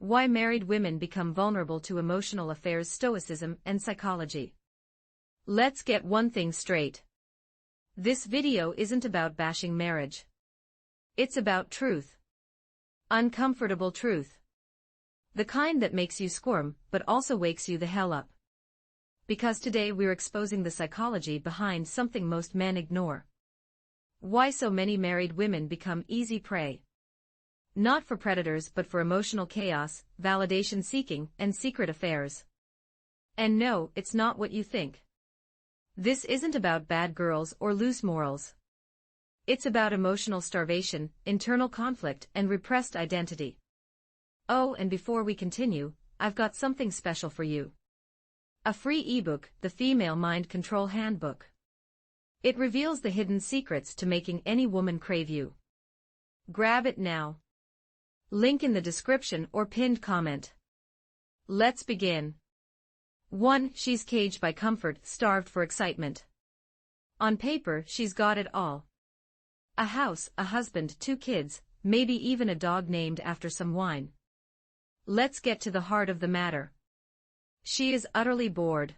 Why married women become vulnerable to emotional affairs. Stoicism and psychology. Let's get one thing straight. This video isn't about bashing marriage. It's about truth. Uncomfortable truth. The kind that makes you squirm, but also wakes you the hell up. Because today we're exposing the psychology behind something most men ignore. Why so many married women become easy prey. Not for predators but for emotional chaos, validation seeking, and secret affairs. And no, it's not what you think. This isn't about bad girls or loose morals. It's about emotional starvation, internal conflict, and repressed identity. Oh, and before we continue, I've got something special for you. A free ebook, The Female Mind Control Handbook. It reveals the hidden secrets to making any woman crave you. Grab it now. Link in the description or pinned comment. Let's begin. 1. She's caged by comfort, starved for excitement. On paper, she's got it all. A house, a husband, 2 kids, maybe even a dog named after some wine. Let's get to the heart of the matter. She is utterly bored.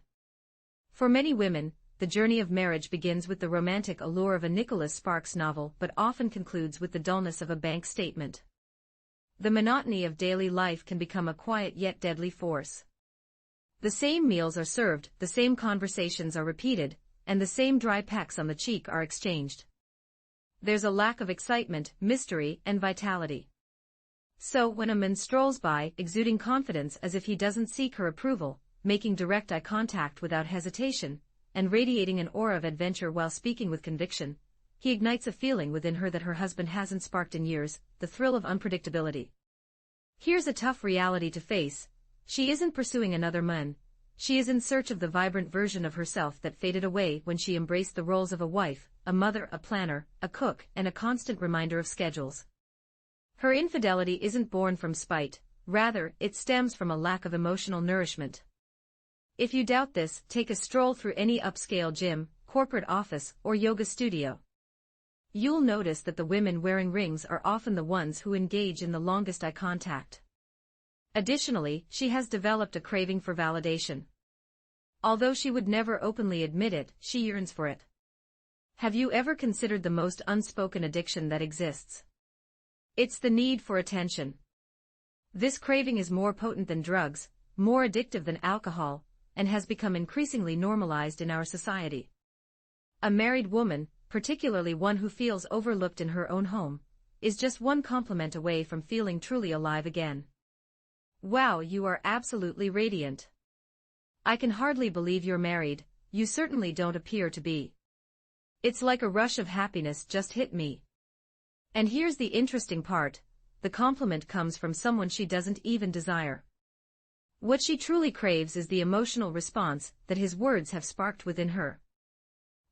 For many women, the journey of marriage begins with the romantic allure of a Nicholas Sparks novel but often concludes with the dullness of a bank statement. The monotony of daily life can become a quiet yet deadly force. The same meals are served, the same conversations are repeated, and the same dry pecks on the cheek are exchanged. There's a lack of excitement, mystery, and vitality. So when a man strolls by, exuding confidence as if he doesn't seek her approval, making direct eye contact without hesitation, and radiating an aura of adventure while speaking with conviction, he ignites a feeling within her that her husband hasn't sparked in years, the thrill of unpredictability. Here's a tough reality to face. She isn't pursuing another man. She is in search of the vibrant version of herself that faded away when she embraced the roles of a wife, a mother, a planner, a cook, and a constant reminder of schedules. Her infidelity isn't born from spite, rather, it stems from a lack of emotional nourishment. If you doubt this, take a stroll through any upscale gym, corporate office, or yoga studio. You'll notice that the women wearing rings are often the ones who engage in the longest eye contact. Additionally, she has developed a craving for validation. Although she would never openly admit it, she yearns for it. Have you ever considered the most unspoken addiction that exists? It's the need for attention. This craving is more potent than drugs, more addictive than alcohol, and has become increasingly normalized in our society. A married woman, particularly one who feels overlooked in her own home, is just one compliment away from feeling truly alive again. Wow, you are absolutely radiant. I can hardly believe you're married, you certainly don't appear to be. It's like a rush of happiness just hit me. And here's the interesting part, the compliment comes from someone she doesn't even desire. What she truly craves is the emotional response that his words have sparked within her.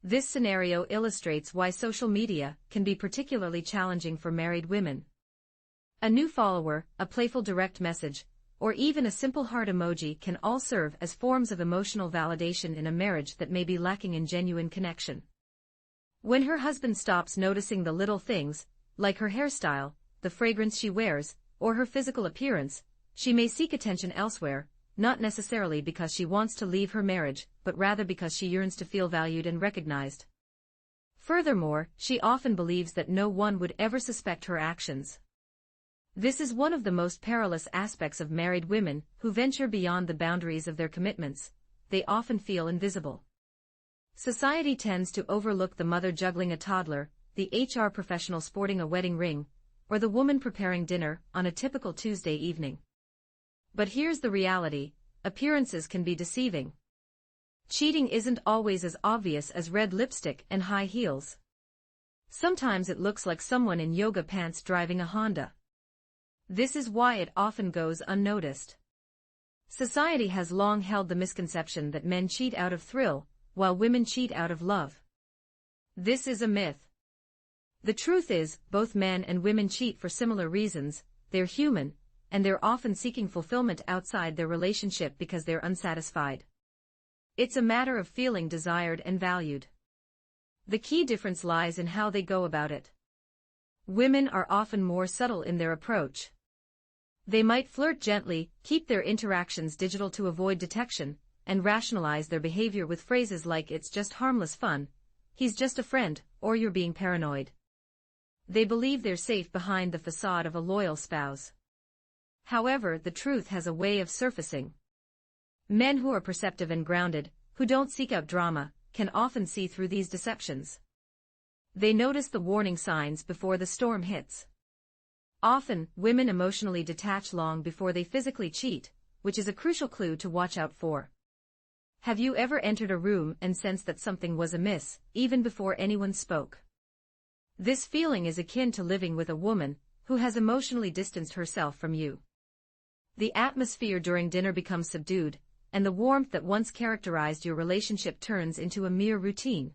This scenario illustrates why social media can be particularly challenging for married women. A new follower, a playful direct message, or even a simple heart emoji can all serve as forms of emotional validation in a marriage that may be lacking in genuine connection. When her husband stops noticing the little things, like her hairstyle, the fragrance she wears, or her physical appearance, she may seek attention elsewhere, not necessarily because she wants to leave her marriage, but rather because she yearns to feel valued and recognized. Furthermore, she often believes that no one would ever suspect her actions. This is one of the most perilous aspects of married women who venture beyond the boundaries of their commitments. They often feel invisible. Society tends to overlook the mother juggling a toddler, the HR professional sporting a wedding ring, or the woman preparing dinner on a typical Tuesday evening. But here's the reality, appearances can be deceiving. Cheating isn't always as obvious as red lipstick and high heels. Sometimes it looks like someone in yoga pants driving a Honda. This is why it often goes unnoticed. Society has long held the misconception that men cheat out of thrill, while women cheat out of love. This is a myth. The truth is, both men and women cheat for similar reasons, they're human, and they're often seeking fulfillment outside their relationship because they're unsatisfied. It's a matter of feeling desired and valued. The key difference lies in how they go about it. Women are often more subtle in their approach. They might flirt gently, keep their interactions digital to avoid detection, and rationalize their behavior with phrases like "it's just harmless fun," "he's just a friend," or "you're being paranoid." They believe they're safe behind the facade of a loyal spouse. However, the truth has a way of surfacing. Men who are perceptive and grounded, who don't seek out drama, can often see through these deceptions. They notice the warning signs before the storm hits. Often, women emotionally detach long before they physically cheat, which is a crucial clue to watch out for. Have you ever entered a room and sensed that something was amiss, even before anyone spoke? This feeling is akin to living with a woman who has emotionally distanced herself from you. The atmosphere during dinner becomes subdued, and the warmth that once characterized your relationship turns into a mere routine.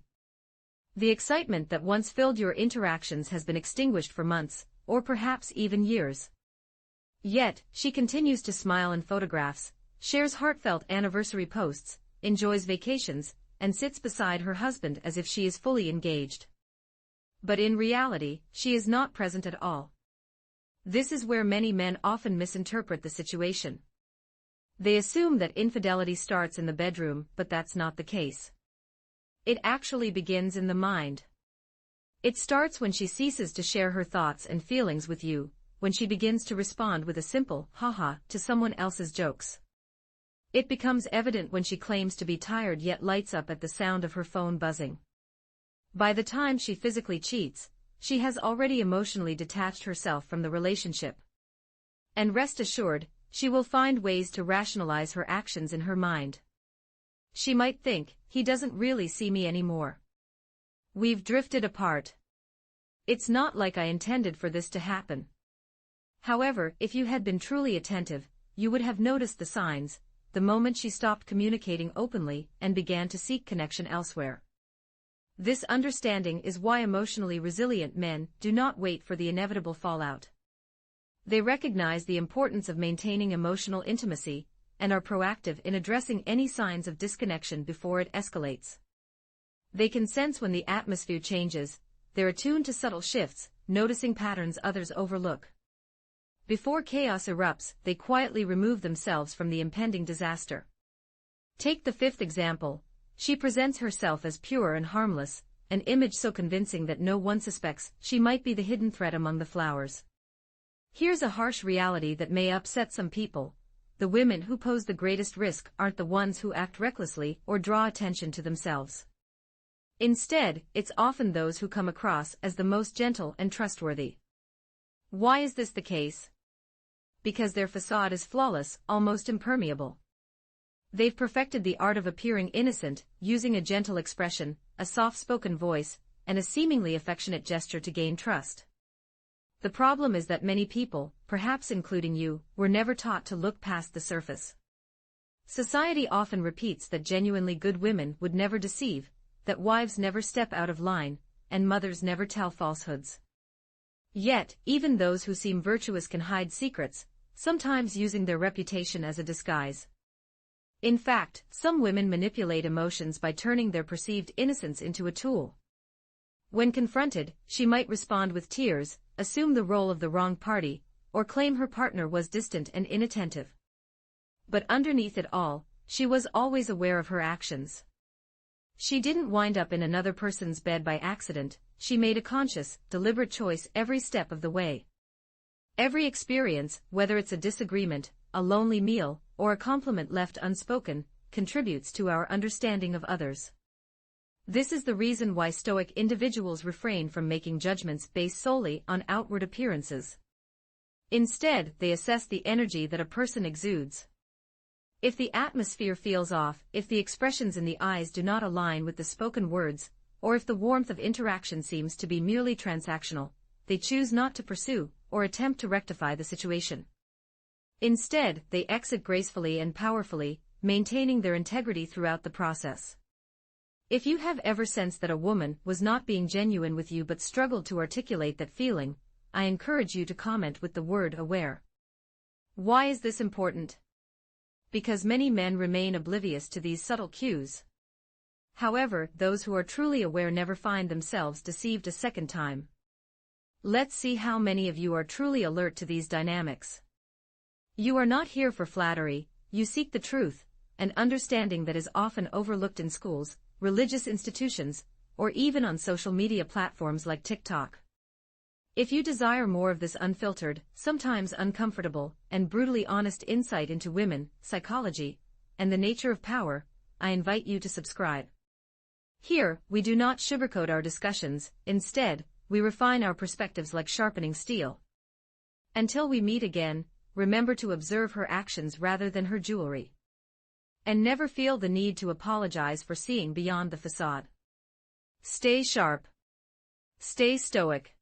The excitement that once filled your interactions has been extinguished for months, or perhaps even years. Yet, she continues to smile in photographs, shares heartfelt anniversary posts, enjoys vacations, and sits beside her husband as if she is fully engaged. But in reality, she is not present at all. This is where many men often misinterpret the situation. They assume that infidelity starts in the bedroom, but that's not the case. It actually begins in the mind. It starts when she ceases to share her thoughts and feelings with you, when she begins to respond with a simple "haha" to someone else's jokes. It becomes evident when she claims to be tired yet lights up at the sound of her phone buzzing. By the time she physically cheats, she has already emotionally detached herself from the relationship. And rest assured, she will find ways to rationalize her actions in her mind. She might think, "He doesn't really see me anymore. We've drifted apart. It's not like I intended for this to happen." However, if you had been truly attentive, you would have noticed the signs, the moment she stopped communicating openly and began to seek connection elsewhere. This understanding is why emotionally resilient men do not wait for the inevitable fallout. They recognize the importance of maintaining emotional intimacy, and are proactive in addressing any signs of disconnection before it escalates. They can sense when the atmosphere changes, they're attuned to subtle shifts, noticing patterns others overlook. Before chaos erupts, they quietly remove themselves from the impending disaster. Take the fifth example. She presents herself as pure and harmless, an image so convincing that no one suspects she might be the hidden threat among the flowers. Here's a harsh reality that may upset some people. The women who pose the greatest risk aren't the ones who act recklessly or draw attention to themselves. Instead, it's often those who come across as the most gentle and trustworthy. Why is this the case? Because their facade is flawless, almost impermeable. They've perfected the art of appearing innocent, using a gentle expression, a soft-spoken voice, and a seemingly affectionate gesture to gain trust. The problem is that many people, perhaps including you, were never taught to look past the surface. Society often repeats that genuinely good women would never deceive, that wives never step out of line, and mothers never tell falsehoods. Yet, even those who seem virtuous can hide secrets, sometimes using their reputation as a disguise. In fact, some women manipulate emotions by turning their perceived innocence into a tool. When confronted, she might respond with tears, assume the role of the wrong party, or claim her partner was distant and inattentive. But underneath it all, she was always aware of her actions. She didn't wind up in another person's bed by accident, she made a conscious, deliberate choice every step of the way. Every experience, whether it's a disagreement, a lonely meal, or a compliment left unspoken, contributes to our understanding of others. This is the reason why Stoic individuals refrain from making judgments based solely on outward appearances. Instead, they assess the energy that a person exudes. If the atmosphere feels off, if the expressions in the eyes do not align with the spoken words, or if the warmth of interaction seems to be merely transactional, they choose not to pursue or attempt to rectify the situation. Instead, they exit gracefully and powerfully, maintaining their integrity throughout the process. If you have ever sensed that a woman was not being genuine with you but struggled to articulate that feeling, I encourage you to comment with the word aware. Why is this important? Because many men remain oblivious to these subtle cues. However, those who are truly aware never find themselves deceived a second time. Let's see how many of you are truly alert to these dynamics. You are not here for flattery, you seek the truth, an understanding that is often overlooked in schools, religious institutions, or even on social media platforms like TikTok. If you desire more of this unfiltered, sometimes uncomfortable, and brutally honest insight into women, psychology, and the nature of power, I invite you to subscribe. Here, we do not sugarcoat our discussions, instead, we refine our perspectives like sharpening steel. Until we meet again, remember to observe her actions rather than her jewelry. And never feel the need to apologize for seeing beyond the facade. Stay sharp. Stay stoic.